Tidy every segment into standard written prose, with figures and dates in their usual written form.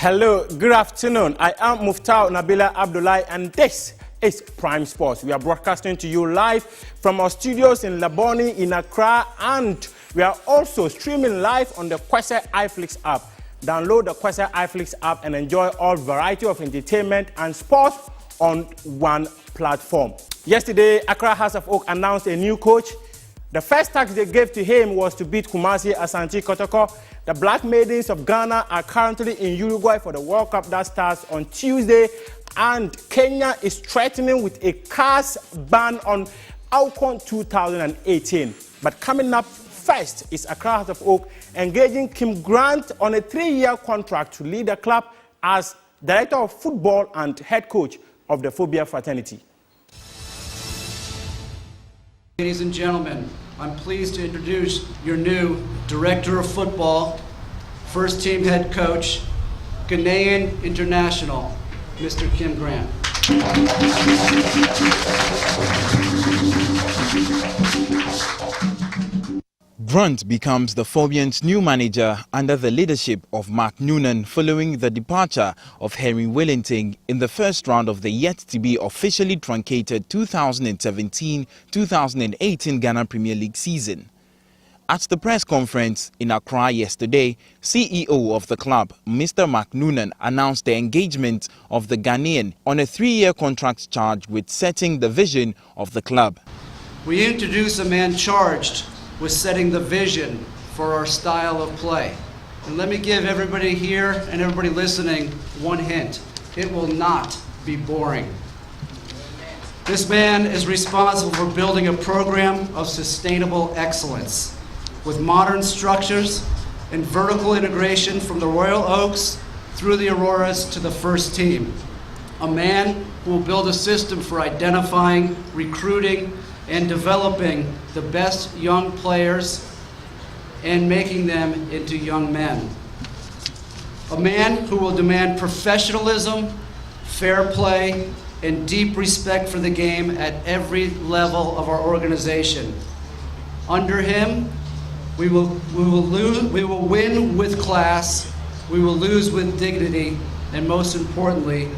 Hello, good afternoon. I am Muftawu Nabila Abdulai and this is Prime Sports. We are broadcasting to you live from our studios in Laboni, in Accra, and we are also streaming live on the Kwesé iFlix app. Download the Kwesé iFlix app and enjoy all variety of entertainment and sports on one platform. Yesterday, Accra House of Oak announced a new coach. The first task they gave to him was to beat Kumasi Asante Kotoko. The Black Maidens of Ghana are currently in Uruguay for the World Cup that starts on Tuesday, and Kenya is threatening with a CAS ban on AFCON 2018. But coming up first is Accra House of Oak engaging Kim Grant on a 3-year contract to lead the club as Director of Football and Head Coach of the Phobia Fraternity. Ladies and gentlemen, I'm pleased to introduce your new Director of Football, First Team Head Coach, Ghanaian International, Mr. Kim Grant. Grant becomes the Phobians' new manager under the leadership of Mark Noonan following the departure of Henry Wellington in the first round of the yet-to-be officially truncated 2017-2018 Ghana Premier League season. At the press conference in Accra yesterday, CEO of the club, Mr. Mark Noonan, announced the engagement of the Ghanaian on a 3-year contract charged with setting the vision of the club. We introduce a man charged with setting the vision for our style of play. And let me give everybody here and everybody listening one hint. It will not be boring. This man is responsible for building a program of sustainable excellence with modern structures and vertical integration from the Royal Oaks through the Auroras to the first team. A man who will build a system for identifying, recruiting, and developing the best young players and making them into young men. A man who will demand professionalism, fair play, and deep respect for the game at every level of our organization. Under him, we will win with class, we will lose with dignity, and most importantly,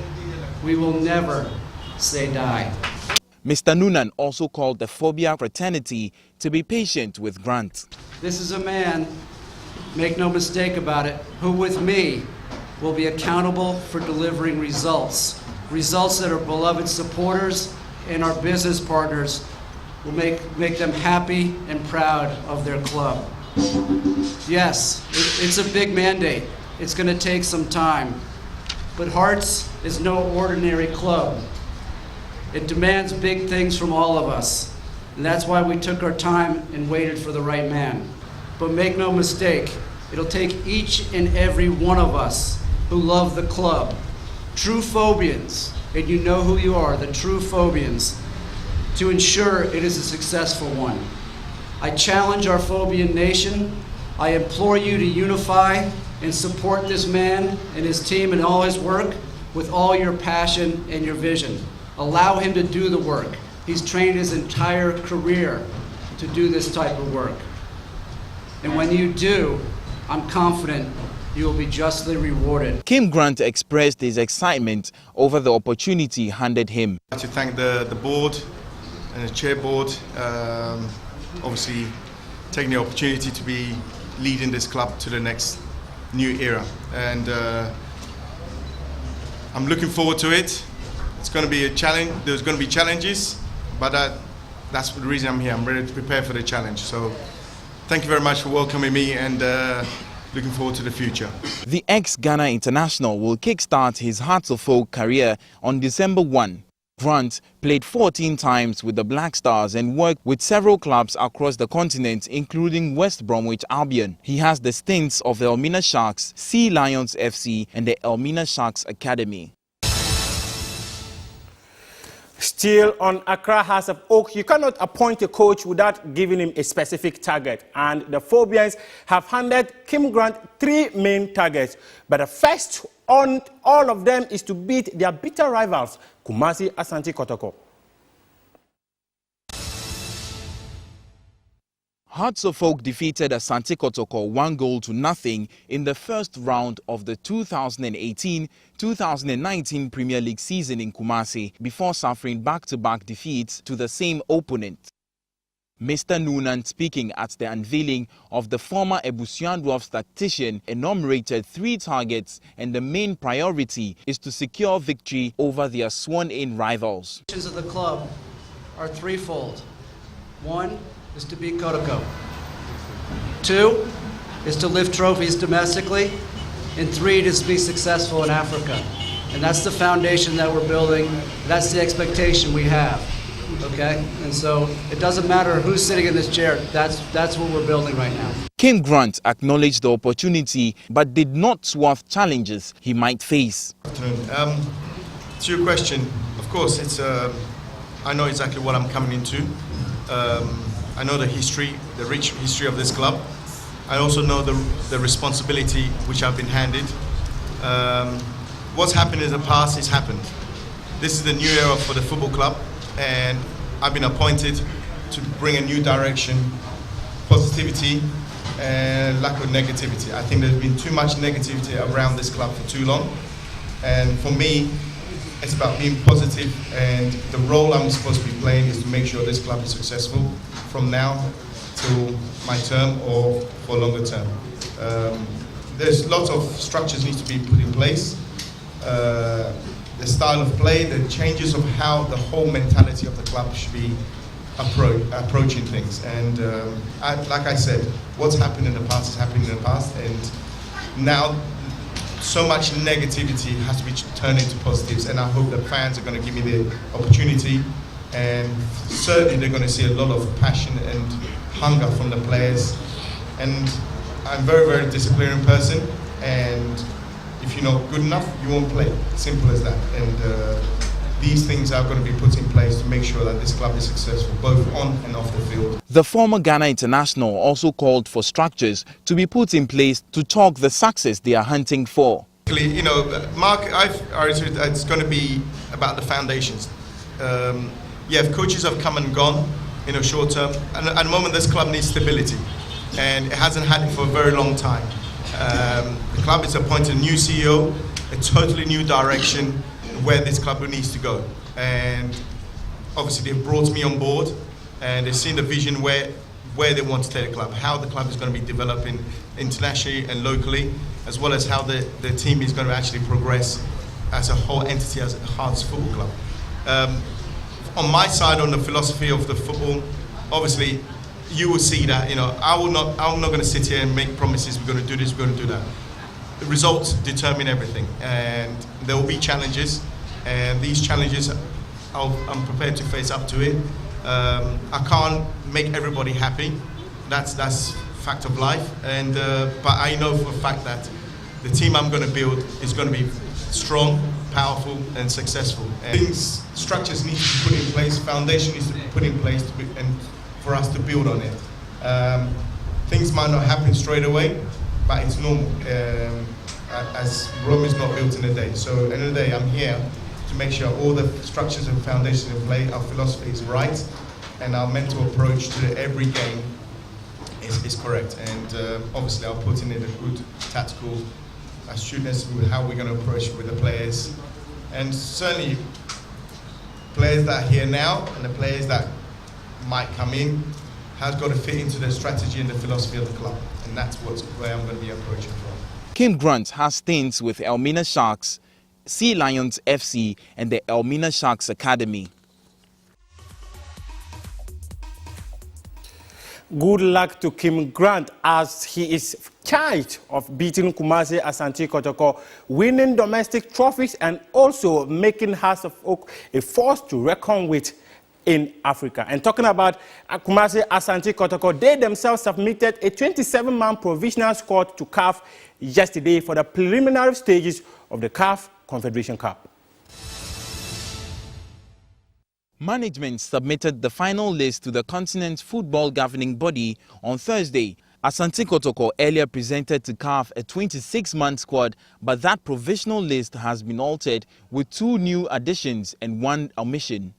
we will never say die. Mr. Noonan also called the Phobia Fraternity to be patient with Grant. This is a man, make no mistake about it, who with me will be accountable for delivering results. Results that our beloved supporters and our business partners will make them happy and proud of their club. Yes, it's a big mandate. It's going to take some time. But Hearts is no ordinary club. It demands big things from all of us, and that's why we took our time and waited for the right man. But make no mistake, it'll take each and every one of us who love the club, true Phobians, and you know who you are, the true Phobians, to ensure it is a successful one. I challenge our Phobian nation. I implore you to unify and support this man and his team and all his work with all your passion and your vision. Allow him to do the work. He's trained his entire career to do this type of work. And when you do, I'm confident you will be justly rewarded. Kim Grant expressed his excitement over the opportunity handed him. I'd like to thank the board and the chair board, obviously taking the opportunity to be leading this club to the next new era. And I'm looking forward to it. It's going to be a challenge. There's going to be challenges, but that's the reason I'm here. I'm ready to prepare for the challenge. So thank you very much for welcoming me and looking forward to the future. The ex-Ghana international will kickstart his Hearts of Oak career on December 1. Grant played 14 times with the Black Stars and worked with several clubs across the continent, including West Bromwich Albion. He has the stints of the Elmina Sharks, Sea Lions FC and the Elmina Sharks Academy. Still on Accra House of Oak, you cannot appoint a coach without giving him a specific target. And the Phobians have handed Kim Grant 3 main targets. But the first on all of them is to beat their bitter rivals, Kumasi Asante Kotoko. Hearts of Oak defeated Asante Kotoko 1-0 in the first round of the 2018-2019 Premier League season in Kumasi before suffering back-to-back defeats to the same opponent. Mr. Noonan, speaking at the unveiling of the former Ebusian-Dwarfs tactician, enumerated 3 targets, and the main priority is to secure victory over their sworn-in rivals. The of the club are threefold. 1 is to beat Kotoko. 2 is to lift trophies domestically. And 3 is to be successful in Africa. And that's the foundation that we're building. That's the expectation we have. Okay? And so it doesn't matter who's sitting in this chair. That's what we're building right now. Kim Grant acknowledged the opportunity but did not swerve challenges he might face. To your question, of course, it's I know exactly what I'm coming into. I know the history, the rich history of this club. I also know the responsibility which I've been handed. What's happened in the past has happened. This is the new era for the football club, and I've been appointed to bring a new direction, positivity and lack of negativity. I think there's been too much negativity around this club for too long, and for me, it's about being positive, and the role I'm supposed to be playing is to make sure this club is successful from now till my term or for longer term. There's lots of structures need to be put in place. The style of play, the changes of how the whole mentality of the club should be approaching things. And like I said, what's happened in the past is happening in the past, and now so much negativity has to be turned into positives, and I hope the fans are going to give me the opportunity, and certainly they're going to see a lot of passion and hunger from the players. And I'm a very, very disciplined person, and if you're not good enough, you won't play. Simple as that. And these things are going to be put in place to make sure that this club is successful, both on and off the field. The former Ghana international also called for structures to be put in place to chalk the success they are hunting for. You know, Mark, I've argued that it's going to be about the foundations. Yeah, coaches have come and gone in a short term, and at the moment this club needs stability, and it hasn't had it for a very long time. The club has appointed a new CEO, a totally new direction where this club needs to go, and obviously they've brought me on board, and they've seen the vision where they want to take the club, how the club is going to be developing internationally and locally, as well as how the team is going to actually progress as a whole entity, as a Hearts Football Club. On my side, on the philosophy of the football, obviously you will see that, you know, I'm not going to sit here and make promises, we're going to do this, we're going to do that. The results determine everything, and there will be challenges, and these challenges I'm prepared to face up to it. I can't make everybody happy, that's fact of life, and but I know for a fact that the team I'm going to build is going to be strong, powerful and successful. And structures need to be put in place, foundation needs to be put in place and for us to build on it. Things might not happen straight away, but it's normal, as Rome is not built in a day. So at the end of the day, I'm here to make sure all the structures and foundations in play, our philosophy is right, and our mental approach to every game is correct. And obviously I'll put in a good tactical astuteness with how we're going to approach it with the players. And certainly players that are here now and the players that might come in has got to fit into the strategy and the philosophy of the club. And that's where I'm going to be approaching from. Kim Grant has stints with Elmina Sharks, Sea Lions FC and the Elmina Sharks Academy. Good luck to Kim Grant as he is charged of beating Kumasi Asante Kotoko, winning domestic trophies and also making Hearts of Oak a force to reckon with in Africa. And talking about Kumasi Asante Kotoko, they themselves submitted a 27-man provisional squad to CAF yesterday for the preliminary stages of the CAF Confederation Cup. Management submitted the final list to the continent's football governing body on Thursday. Asante Kotoko earlier presented to CAF a 26-man squad, but that provisional list has been altered with 2 new additions and 1 omission.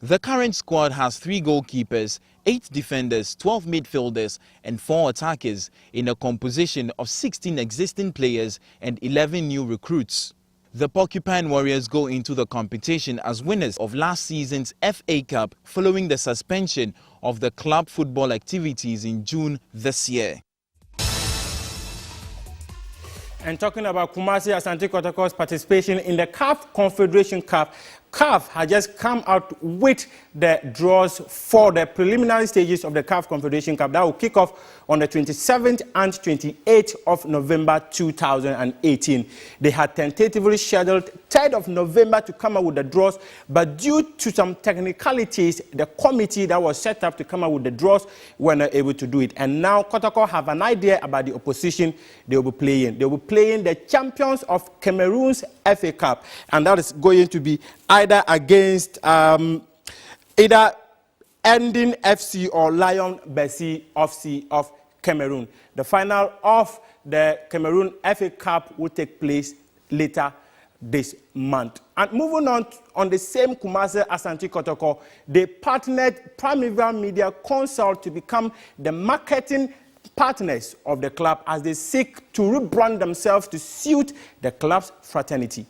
The current squad has 3 goalkeepers, 8 defenders, 12 midfielders and 4 attackers in a composition of 16 existing players and 11 new recruits. The Porcupine Warriors go into the competition as winners of last season's FA Cup following the suspension of the club football activities in June this year. And talking about Kumasi Asante Kotoko's participation in the CAF Confederation Cup, CAF has just come out with the draws for the preliminary stages of the CAF Confederation Cup that will kick off on the 27th and 28th of November 2018. They had tentatively scheduled 3rd of November to come out with the draws, but due to some technicalities, the committee that was set up to come out with the draws were not able to do it. And now Kotoko have an idea about the opposition they will be playing. They will be playing the champions of Cameroon's FA Cup, and that is going to be either against either Ending FC or Lion Bessie FC of Cameroon. The final of the Cameroon FA Cup will take place later this month. And moving on the same Kumasi Asante Kotoko, they partnered Primeval Media Consult to become the marketing partners of the club as they seek to rebrand themselves to suit the club's fraternity.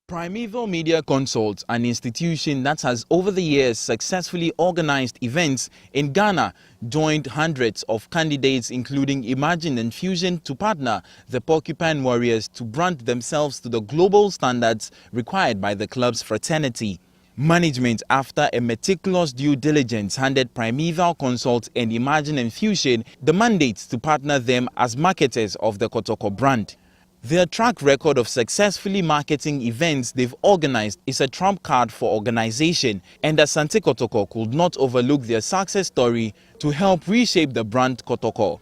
Primeval Media Consult, an institution that has over the years successfully organized events in Ghana, joined hundreds of candidates including Imagine and Fusion to partner the Porcupine Warriors to brand themselves to the global standards required by the club's fraternity. Management, after a meticulous due diligence, handed Primeval Consult and Imagine and Fusion the mandate to partner them as marketers of the Kotoko brand. Their track record of successfully marketing events they've organized is a trump card for organization, and Asante Kotoko could not overlook their success story to help reshape the brand Kotoko.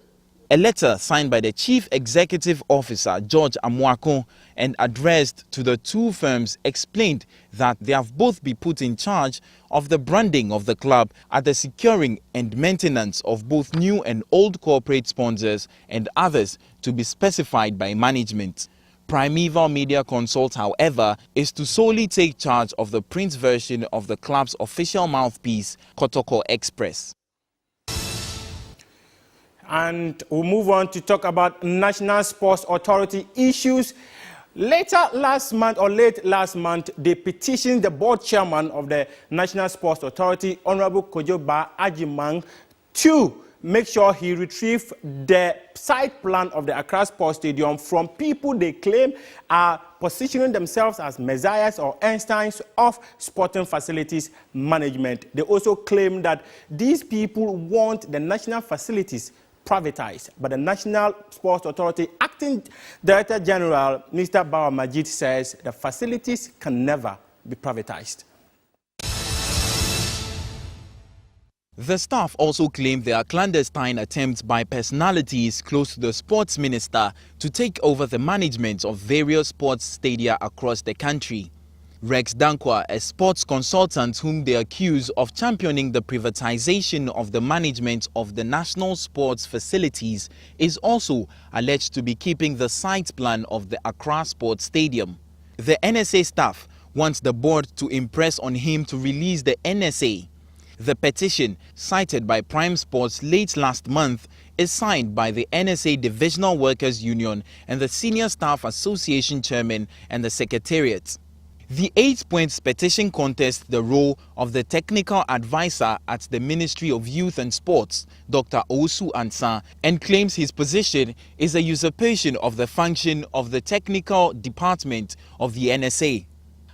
A letter signed by the Chief Executive Officer, George Amuako, and addressed to the two firms explained that they have both been put in charge of the branding of the club at the securing and maintenance of both new and old corporate sponsors and others to be specified by management. Primeval Media Consult, however, is to solely take charge of the print version of the club's official mouthpiece, Kotoko Express. And we'll move on to talk about National Sports Authority issues. Late last month, they petitioned the board chairman of the National Sports Authority, Honorable Kojoba Ajimang, to make sure he retrieve the site plan of the Accra Sports Stadium from people they claim are positioning themselves as messiahs or Einsteins of sporting facilities management. They also claim that these people want the national facilities privatized, but the National Sports Authority Acting Director General, Mr. Bawa Majid, says the facilities can never be privatized. The staff also claimed there are clandestine attempts by personalities close to the sports minister to take over the management of various sports stadia across the country. Rex Dankwa, a sports consultant whom they accuse of championing the privatization of the management of the national sports facilities, is also alleged to be keeping the site plan of the Accra Sports Stadium. The NSA staff wants the board to impress on him to release the NSA. The petition, cited by Prime Sports late last month, is signed by the NSA Divisional Workers Union and the Senior Staff Association Chairman and the Secretariat. The 8-point petition contests the role of the technical advisor at the Ministry of Youth and Sports, Dr. Osu Ansa, and claims his position is a usurpation of the function of the technical department of the NSA.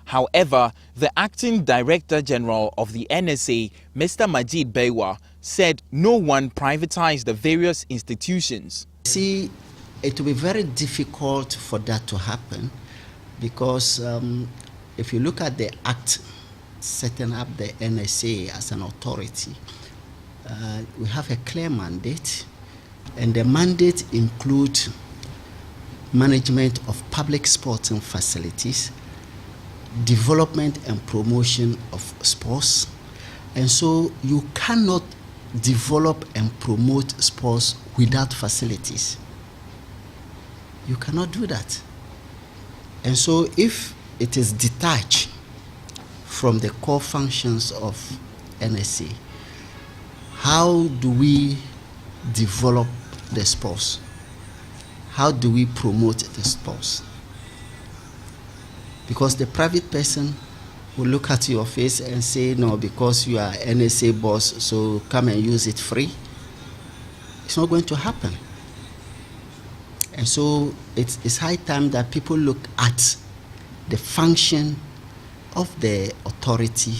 However, the acting Director General of the NSA, Mr. Majid Beiwa, said no one privatized the various institutions. See, it will be very difficult for that to happen because if you look at the act setting up the NSA as an authority, we have a clear mandate, and the mandate includes management of public sporting facilities, development and promotion of sports, and so you cannot develop and promote sports without facilities. You cannot do that. And so if it is detached from the core functions of NSA. How do we develop the sports? How do we promote the sports? Because the private person will look at your face and say, no, because you are NSA boss, so come and use it free. It's not going to happen. And so it's high time that people look at the function of the authority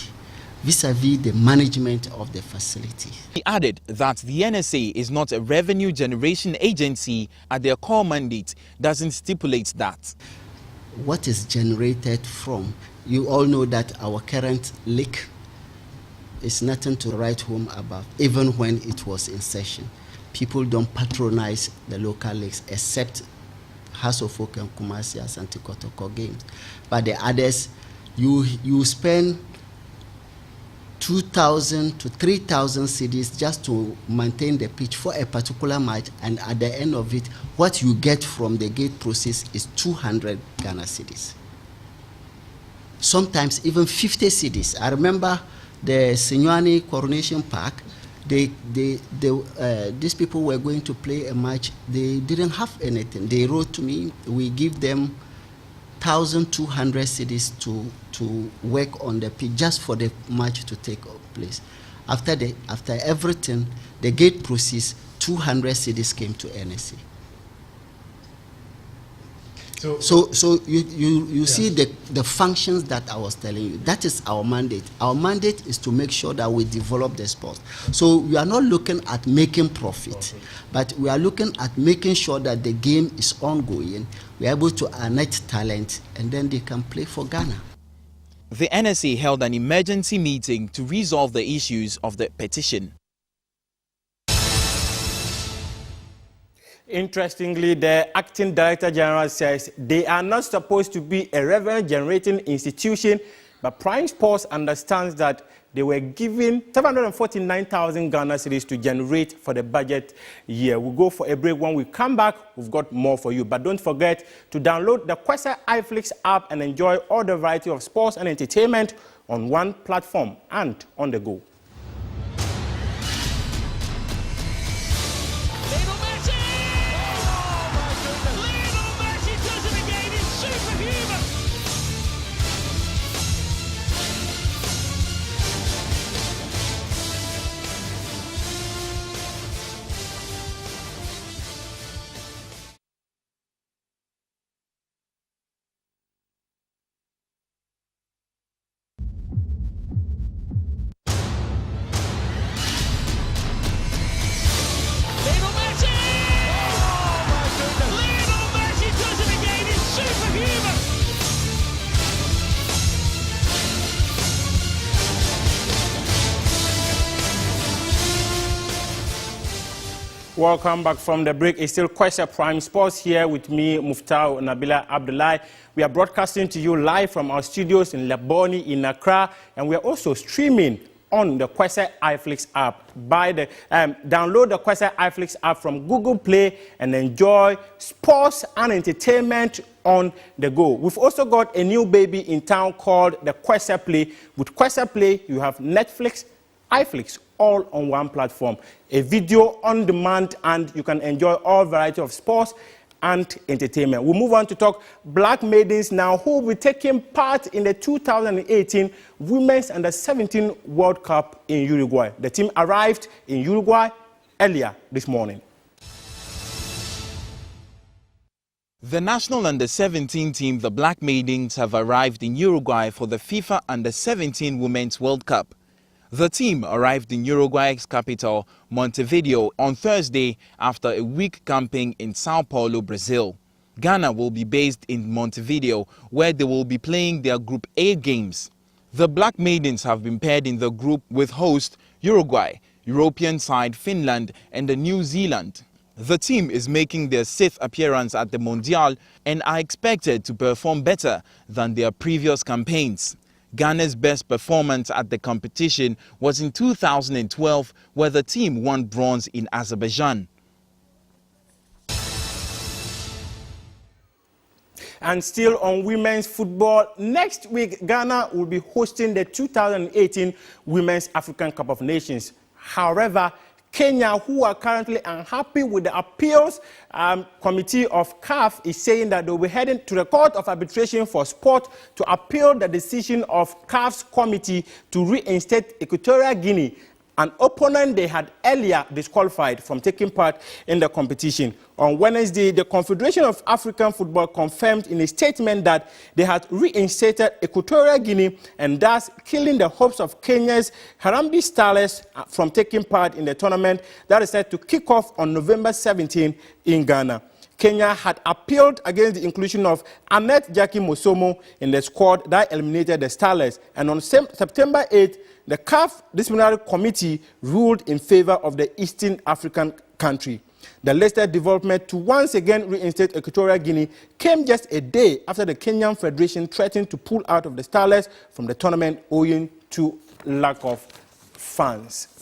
vis-a-vis the management of the facility. He added that the NSA is not a revenue generation agency, and their core mandate doesn't stipulate that. What is generated from, you all know that our current league is nothing to write home about, even when it was in session. People don't patronize the local leagues except House of Folk and Kumasi as Anti-Kotoko games. But the others, you spend 2,000 to 3,000 cedis just to maintain the pitch for a particular match, and at the end of it, what you get from the gate process is 200 Ghana cedis. Sometimes even 50 cedis. I remember the Sinyuani Coronation Park, these people were going to play a match. They didn't have anything. They wrote to me, we give them 1,200 cedis to work on the pitch just for the match to take place. After everything, the gate process, 200 cedis came to NSA. So you see the functions that I was telling you. That is our mandate. Our mandate is to make sure that we develop the sport. So we are not looking at making profit, but we are looking at making sure that the game is ongoing. We are able to unearth talent, and then they can play for Ghana. The NSA held an emergency meeting to resolve the issues of the petition. Interestingly, the acting director general says they are not supposed to be a revenue-generating institution, but Prime Sports understands that they were given 749,000 Ghana cedis to generate for the budget year. We'll go for a break. When we come back, we've got more for you. But don't forget to download the Kwesé iFlix app and enjoy all the variety of sports and entertainment on one platform and on the go. Welcome back from the break. It's still Kwesé Prime Sports here with me, Muftawu Nabila Abdulai. We are broadcasting to you live from our studios in Laboni, in Accra, and we are also streaming on the Kwesé iFlix app. Download the Kwesé iFlix app from Google Play and enjoy sports and entertainment on the go. We've also got a new baby in town called the Kwesé Play. With Kwesé Play, you have Netflix, iFlix, all on one platform. A video on demand, and you can enjoy all variety of sports and entertainment. We'll move on to talk Black Maidens now, who will be taking part in the 2018 Women's Under-17 World Cup in Uruguay. The team arrived in Uruguay earlier this morning. The national Under-17 team, the Black Maidens, have arrived in Uruguay for the FIFA Under-17 Women's World Cup. The team arrived in Uruguay's capital, Montevideo, on Thursday after a week camping in Sao Paulo, Brazil. Ghana will be based in Montevideo, where they will be playing their Group A games. The Black Maidens have been paired in the group with host Uruguay, European side Finland, and New Zealand. The team is making their 6th appearance at the Mondial and are expected to perform better than their previous campaigns. Ghana's best performance at the competition was in 2012, where the team won bronze in Azerbaijan. And still on women's football, next week Ghana will be hosting the 2018 Women's African Cup of Nations. However, Kenya, who are currently unhappy with the appeals committee of CAF, is saying that they will be heading to the Court of Arbitration for Sport to appeal the decision of CAF's committee to reinstate Equatorial Guinea, an opponent they had earlier disqualified from taking part in the competition. On Wednesday, the Confederation of African Football confirmed in a statement that they had reinstated Equatorial Guinea and thus killing the hopes of Kenya's Harambee Starlets from taking part in the tournament that is set to kick off on November 17 in Ghana. Kenya had appealed against the inclusion of Annette Jackie Mosomo in the squad that eliminated the Starlets, and on September 8, the CAF Disciplinary Committee ruled in favor of the Eastern African country. The latest development to once again reinstate Equatorial Guinea came just a day after the Kenyan Federation threatened to pull out of the Starlets from the tournament owing to lack of funds.